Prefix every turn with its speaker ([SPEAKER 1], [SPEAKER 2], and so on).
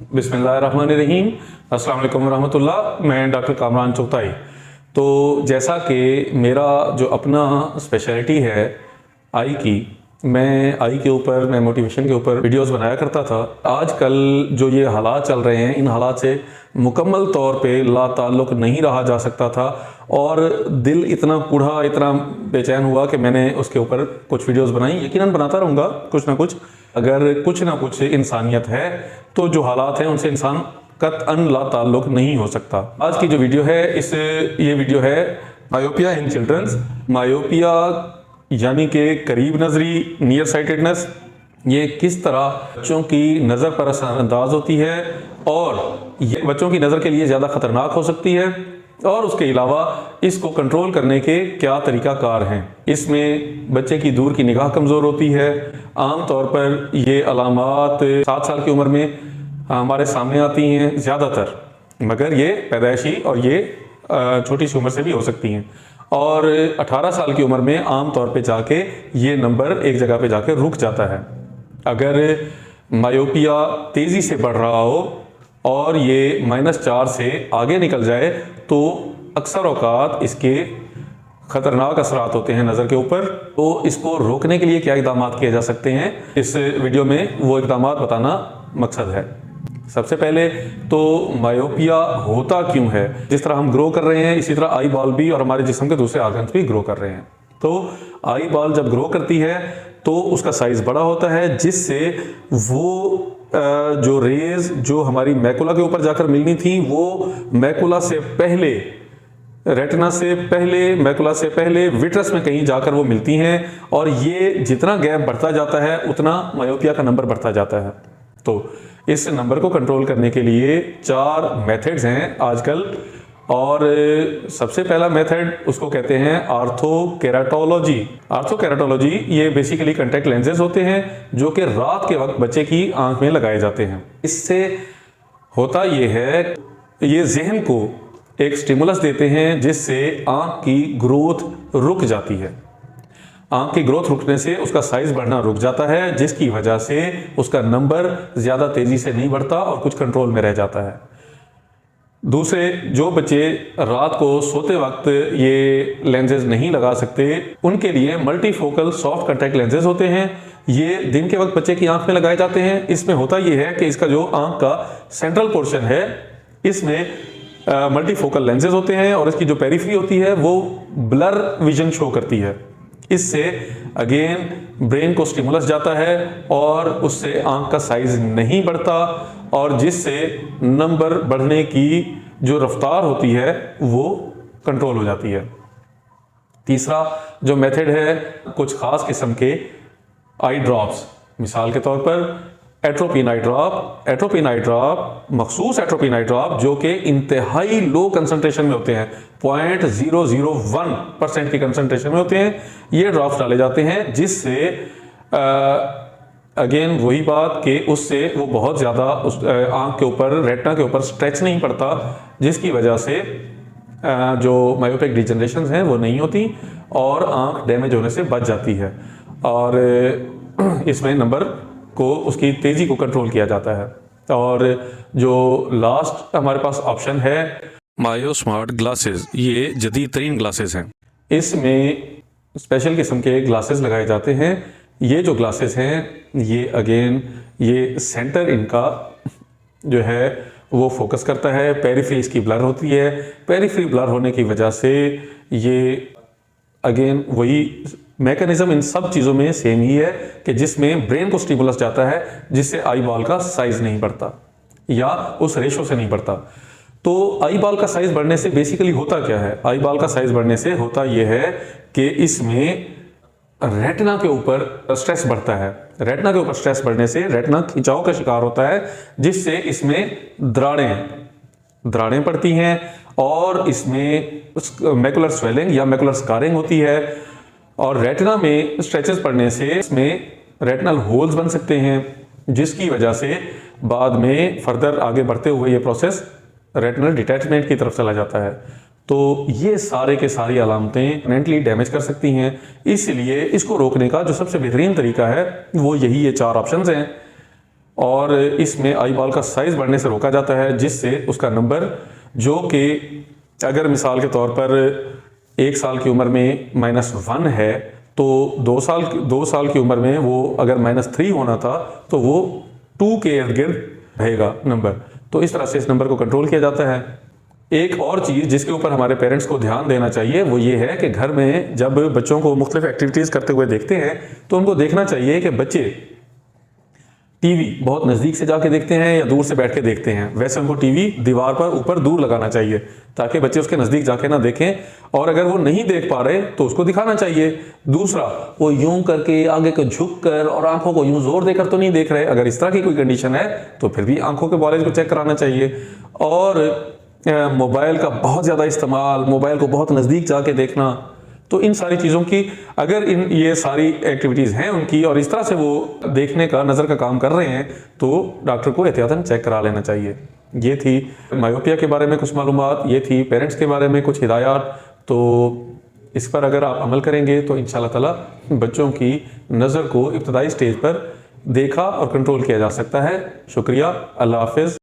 [SPEAKER 1] बिस्मिल्लाहिर्रहमानिर्रहीम। अस्सलाम वालेकुम रहमतुल्लाह। मैं डॉक्टर कामरान चुगताई। तो जैसा कि मेरा जो अपना स्पेशलिटी है आई की, मैं आई के ऊपर, मैं मोटिवेशन के ऊपर वीडियोस बनाया करता था। आजकल जो ये हालात चल रहे हैं, इन हालात से मुकम्मल तौर पे लाताल्लुक़ नहीं रहा जा सकता था और दिल इतना कूढ़ा, इतना बेचैन हुआ कि मैंने उसके ऊपर कुछ वीडियोस बनाई। यकीनन बनाता रहूँगा कुछ ना कुछ। अगर कुछ ना कुछ इंसानियत है तो जो हालात हैं उनसे इंसान कतअन लाताल्लुक़ नहीं हो सकता। आज की जो वीडियो है, ये वीडियो है मायोपिया इन चिल्ड्रंस। मायोपिया यानी कि करीब नजरी, नियर साइटेडनेस, ये किस तरह बच्चों की नज़र पर असरअंदाज होती है और ये बच्चों की नज़र के लिए ज़्यादा ख़तरनाक हो सकती है, और उसके अलावा इसको कंट्रोल करने के क्या तरीक़ाकार हैं। इसमें बच्चे की दूर की निगाह कमज़ोर होती है। आम तौर पर ये अलामात 7 साल की उम्र में हमारे सामने आती हैं ज़्यादातर, मगर ये पैदाइशी और ये छोटी सी उम्र से भी हो सकती हैं। और 18 साल की उम्र में आम तौर पे जाके ये नंबर एक जगह पे जाके रुक जाता है। अगर मायोपिया तेज़ी से बढ़ रहा हो और ये -4 से आगे निकल जाए तो अक्सर औकात इसके ख़तरनाक असरात होते हैं नज़र के ऊपर। तो इसको रोकने के लिए क्या इक़दाम किए जा सकते हैं, इस वीडियो में वो इक़दाम बताना मकसद है। सबसे पहले तो मायोपिया होता क्यों है। जिस तरह हम ग्रो कर रहे हैं, इसी तरह आई बॉल भी और हमारे जिस्म के दूसरे आर्गन्स भी ग्रो कर रहे हैं। तो आई बॉल जब ग्रो करती है तो उसका साइज़ बड़ा होता है, जिससे वो जो रेज जो हमारी मैकुला के ऊपर जाकर मिलनी थी, वो मैकुला से पहले, रेटिना से पहले, मैकुला से पहले विट्रस में कहीं जाकर वो मिलती हैं। और ये जितना गैप बढ़ता जाता है उतना मायोपिया का नंबर बढ़ता जाता है। तो इस नंबर को कंट्रोल करने के लिए 4 मेथड्स हैं आजकल। और सबसे पहला मेथड उसको कहते हैं आर्थोकेराटोलॉजी। आर्थोकेराटोलॉजी ये बेसिकली कॉन्टैक्ट लेंसेज होते हैं जो कि रात के वक्त बच्चे की आंख में लगाए जाते हैं। इससे होता ये है, ये जहन को एक स्टिमुलस देते हैं जिससे आंख की ग्रोथ रुक जाती है। आंख की ग्रोथ रुकने से उसका साइज बढ़ना रुक जाता है, जिसकी वजह से उसका नंबर ज़्यादा तेज़ी से नहीं बढ़ता और कुछ कंट्रोल में रह जाता है। दूसरे, जो बच्चे रात को सोते वक्त ये लेंसेज नहीं लगा सकते, उनके लिए मल्टीफोकल सॉफ्ट कॉन्टैक्ट लेंसेज होते हैं। ये दिन के वक्त बच्चे की आंख में लगाए जाते हैं। इसमें होता ये है कि इसका जो आंख का सेंट्रल पोर्शन है, इसमें मल्टीफोकल लेंसेज होते हैं और इसकी जो पेरिफेरी होती है वो ब्लर विजन शो करती है। इससे अगेन ब्रेन को स्टिमुलस जाता है और उससे आंख का साइज नहीं बढ़ता, और जिससे नंबर बढ़ने की जो रफ्तार होती है वो कंट्रोल हो जाती है। तीसरा जो मेथड है, कुछ खास किस्म के आई ड्रॉप्स, मिसाल के तौर पर एट्रोपिन आई ड्रॉप। एट्रोपिन आई ड्रॉप, मखसूस एट्रोपिन आई ड्रॉप जो कि इंतहाई लो कंसंट्रेशन में होते हैं, 0.001% की कंसंट्रेशन में होते हैं। ये ड्रॉप्स डाले जाते हैं, जिससे अगेन वही बात कि उससे वो बहुत ज़्यादा आंख के ऊपर, रेटिना के ऊपर स्ट्रेच नहीं पड़ता, जिसकी वजह से जो मायोपिक डिजनरेशन हैं वो नहीं होती और आंख डैमेज होने से बच जाती है। और इसमें नंबर को, उसकी तेज़ी को कंट्रोल किया जाता है। और जो लास्ट हमारे पास ऑप्शन है मायो स्मार्ट ग्लासेस, ये जदीद तरीन ग्लासेस हैं। इसमें स्पेशल किस्म के ग्लासेस लगाए जाते हैं। ये जो ग्लासेस हैं, ये अगेन ये सेंटर इनका जो है वो फोकस करता है। पेरिफेरी इसकी ब्लर होती है। पेरिफेरी ब्लर होने की वजह से ये अगेन वही मैकेनिज्म इन सब चीज़ों में सेम ही है कि जिसमें ब्रेन को स्टिमुलस जाता है, जिससे आई बॉल का साइज नहीं बढ़ता या उस रेशो से नहीं बढ़ता। तो आई बॉल का साइज बढ़ने से बेसिकली होता क्या है? आई बॉल का साइज बढ़ने से होता यह है कि इसमें रेटिना के ऊपर स्ट्रेस बढ़ता है। रेटिना के ऊपर स्ट्रेस बढ़ने से रेटिना खिंचाव का शिकार होता है, जिससे इसमें दरारें पड़ती हैं और इसमें मैकुलर स्वेलिंग या मैकुलर स्कारिंग होती है। और रेटिना में स्ट्रेचेस पड़ने से इसमें रेटिनल होल्स बन सकते हैं, जिसकी वजह से बाद में फर्दर आगे बढ़ते हुए ये प्रोसेस रेटिनल डिटैचमेंट की तरफ चला जाता है। तो ये सारे के सारी अलामतें परमानेंटली डैमेज कर सकती हैं। इसलिए इसको रोकने का जो सबसे बेहतरीन तरीका है वो यही ये 4 ऑप्शंस हैं। और इसमें आई बॉल का साइज़ बढ़ने से रोका जाता है, जिससे उसका नंबर, जो कि अगर मिसाल के तौर पर 1 साल की उम्र में -1 है, तो 2 साल की उम्र में वो अगर -3 होना था तो वो 2 के इर्द गिर्द रहेगा नंबर। तो इस तरह से इस नंबर को कंट्रोल किया जाता है। एक और चीज़ जिसके ऊपर हमारे पेरेंट्स को ध्यान देना चाहिए वो ये है कि घर में जब बच्चों को मुख्तलिफ एक्टिविटीज़ करते हुए देखते हैं तो उनको देखना चाहिए कि बच्चे टीवी बहुत नज़दीक से जाके देखते हैं या दूर से बैठ के देखते हैं। वैसे उनको टीवी दीवार पर ऊपर दूर लगाना चाहिए ताकि बच्चे उसके नज़दीक जाके ना देखें, और अगर वो नहीं देख पा रहे तो उसको दिखाना चाहिए। दूसरा, वो यूं करके आगे को झुक कर और आंखों को यूं जोर देकर तो नहीं देख रहे। अगर इस तरह की कोई कंडीशन है तो फिर भी आंखों के कॉलेज को चेक कराना चाहिए। और मोबाइल का बहुत ज़्यादा इस्तेमाल, मोबाइल को बहुत नज़दीक जाके देखना, तो इन सारी चीज़ों की अगर ये सारी एक्टिविटीज़ हैं उनकी और इस तरह से वो देखने का, नज़र का काम कर रहे हैं, तो डॉक्टर को एहतियातन चेक करा लेना चाहिए। ये थी मायोपिया के बारे में कुछ मालूमात, ये थी पेरेंट्स के बारे में कुछ हिदायत। तो इस पर अगर आप अमल करेंगे तो इंशाअल्लाह ताला बच्चों की नज़र को इब्तदाई स्टेज पर देखा और कंट्रोल किया जा सकता है। शुक्रिया, अल्लाह हाफिज़।